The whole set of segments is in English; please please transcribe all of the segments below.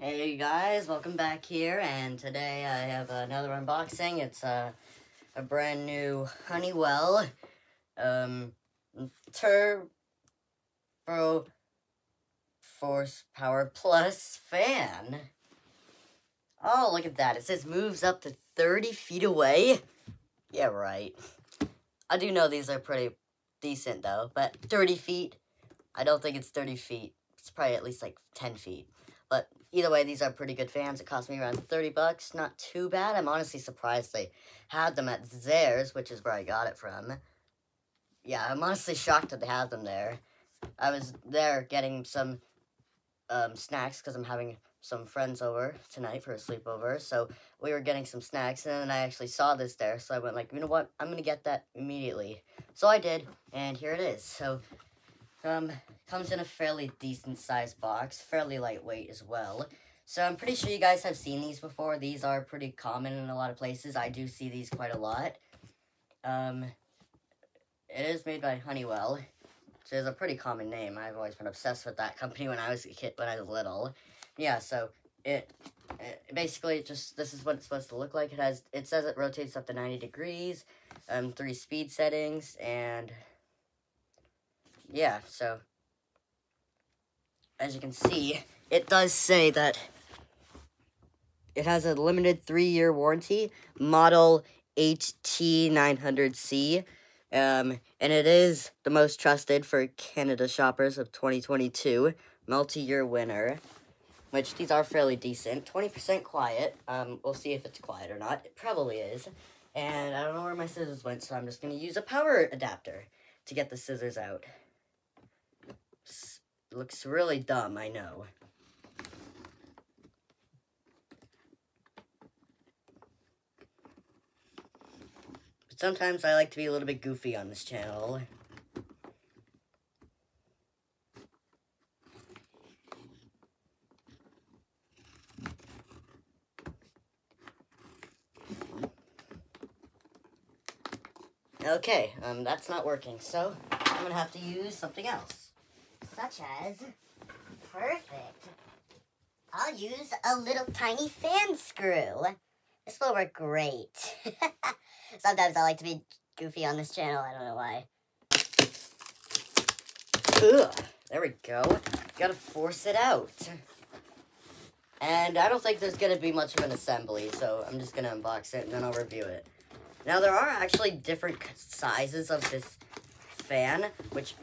Hey guys, welcome back here, and today I have another unboxing. It's a brand new Honeywell Turboforce Power Plus fan. Oh, look at that. It says moves up to 30 feet away. Yeah, right. I do know these are pretty decent though, but 30 feet? I don't think it's 30 feet. It's probably at least like 10 feet. But either way, these are pretty good fans. It cost me around 30 bucks. Not too bad. I'm honestly surprised they had them at Zehrs, which is where I got it from. Yeah, I'm honestly shocked that they had them there. I was there getting some snacks because I'm having some friends over tonight for a sleepover. So we were getting some snacks, and then I actually saw this there. So I went like, you know what? I'm going to get that immediately. So I did, and here it is. So comes in a fairly decent sized box, fairly lightweight as well. So I'm pretty sure you guys have seen these before. These are pretty common in a lot of places. I do see these quite a lot. It is made by Honeywell, which is a pretty common name. I've always been obsessed with that company when I was a kid, when I was little. Yeah, so it basically just, this is what it's supposed to look like. It says it rotates up to 90 degrees, 3 speed settings, and yeah, so as you can see, it does say that it has a limited 3-year warranty, model HT900C, and it is the most trusted for Canada shoppers of 2022, multi-year winner, which these are fairly decent, 20% quiet. We'll see if it's quiet or not. It probably is, and I don't know where my scissors went, so I'm just going to use a power adapter to get the scissors out. Looks really dumb, I know. But sometimes I like to be a little bit goofy on this channel. Okay, that's not working, so I'm gonna have to use something else. Such as, perfect. I'll use a little tiny fan screw. This will work great. Sometimes I like to be goofy on this channel, I don't know why. Ugh, there we go. Gotta force it out. And I don't think there's gonna be much of an assembly, so I'm just gonna unbox it and then I'll review it. Now, there are actually different sizes of this fan, which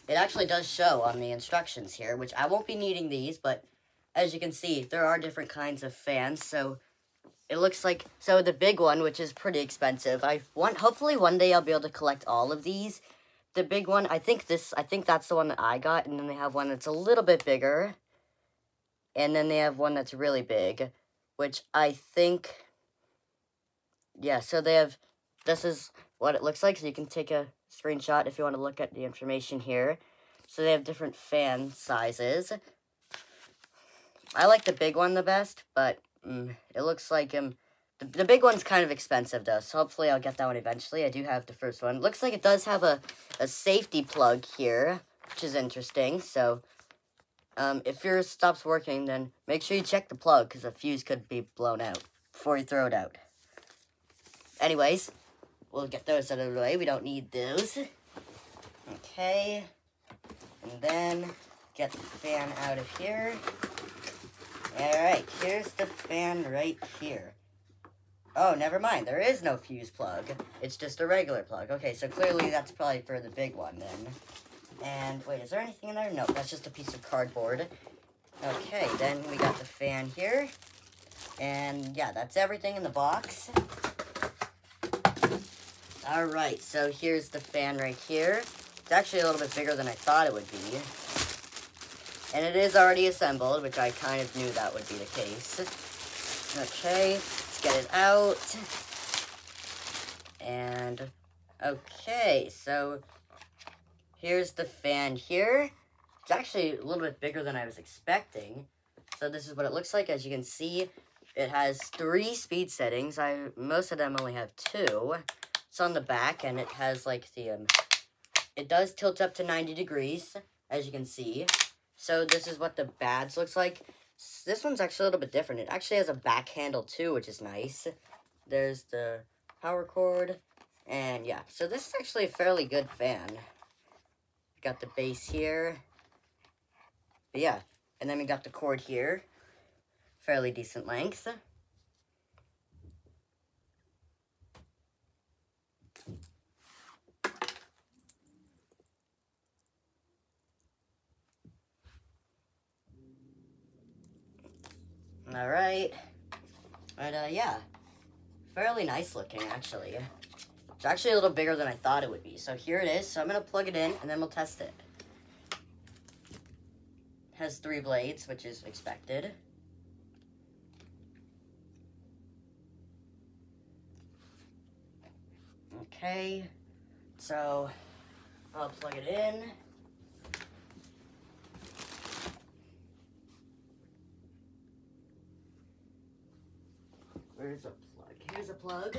it actually does show on the instructions here, which I won't be needing these, but as you can see, there are different kinds of fans, so it looks like, so the big one, which is pretty expensive, hopefully one day I'll be able to collect all of these. The big one, I think that's the one that I got, and then they have one that's a little bit bigger, and then they have one that's really big, which I think, yeah, so this is what it looks like, so you can take a screenshot if you want to look at the information here. So they have different fan sizes. I like the big one the best, but it looks like the big one's kind of expensive though, so hopefully I'll get that one eventually. I do have the first one. Looks like it does have a safety plug here, which is interesting. So if yours stops working, then make sure you check the plug, because the fuse could be blown out before you throw it out. Anyways, we'll get those out of the way. We don't need those. Okay. And then get the fan out of here. Alright, here's the fan right here. Oh, never mind. There is no fuse plug. It's just a regular plug. Okay, so clearly that's probably for the big one then. And wait, is there anything in there? No, that's just a piece of cardboard. Okay, then we got the fan here. And yeah, that's everything in the box. Alright, so here's the fan right here. It's actually a little bit bigger than I thought it would be. And it is already assembled, which I kind of knew that would be the case. Okay, let's get it out. And, okay, so here's the fan here. It's actually a little bit bigger than I was expecting. So this is what it looks like. As you can see, it has 3 speed settings. Most of them only have 2. It's on the back, and it has like it does tilt up to 90 degrees, as you can see. So this is what the badge looks like. This one's actually a little bit different. It actually has a back handle too, which is nice. There's the power cord, and yeah. So this is actually a fairly good fan. Got the base here. But yeah, and then we got the cord here. Fairly decent length. Alright. But yeah. Fairly nice looking, actually. It's actually a little bigger than I thought it would be. So here it is. So I'm going to plug it in, and then we'll test it. Has 3 blades, which is expected. Okay, so I'll plug it in. Where's a plug? Here's a plug.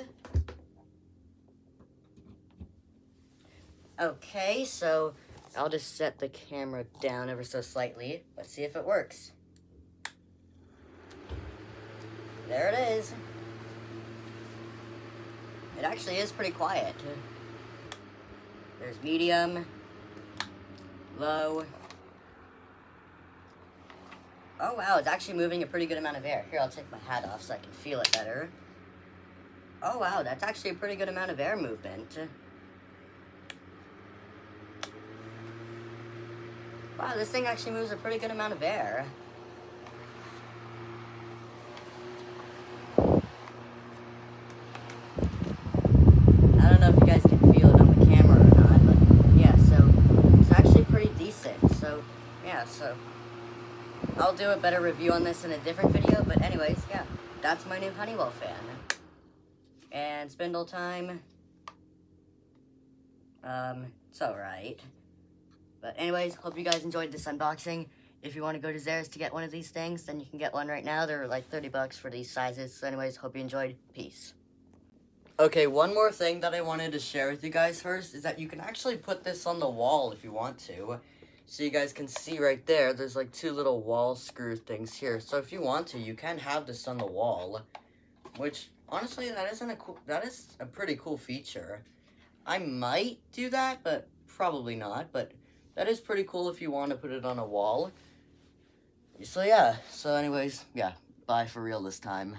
Okay, so I'll just set the camera down ever so slightly. Let's see if it works. There it is. It actually is pretty quiet. There's medium, low. Oh wow, it's actually moving a pretty good amount of air. Here, I'll take my hat off so I can feel it better. Oh wow, that's actually a pretty good amount of air movement. Wow, this thing actually moves a pretty good amount of air. I don't know if you guys can feel it on the camera or not, but yeah, so it's actually pretty decent. So, yeah, so I'll do a better review on this in a different video, but anyways, yeah, that's my new Honeywell fan. And spindle time, it's alright. But anyways, hope you guys enjoyed this unboxing. If you want to go to Zara's to get one of these things, then you can get one right now. They're like 30 bucks for these sizes. So anyways, hope you enjoyed. Peace. Okay, one more thing that I wanted to share with you guys first is that you can actually put this on the wall if you want to. So you guys can see right there, there's like 2 little wall screw things here. So if you want to, you can have this on the wall. Which, honestly, that is a pretty cool feature. I might do that, but probably not. But that is pretty cool if you want to put it on a wall. So yeah, so anyways, yeah, bye for real this time.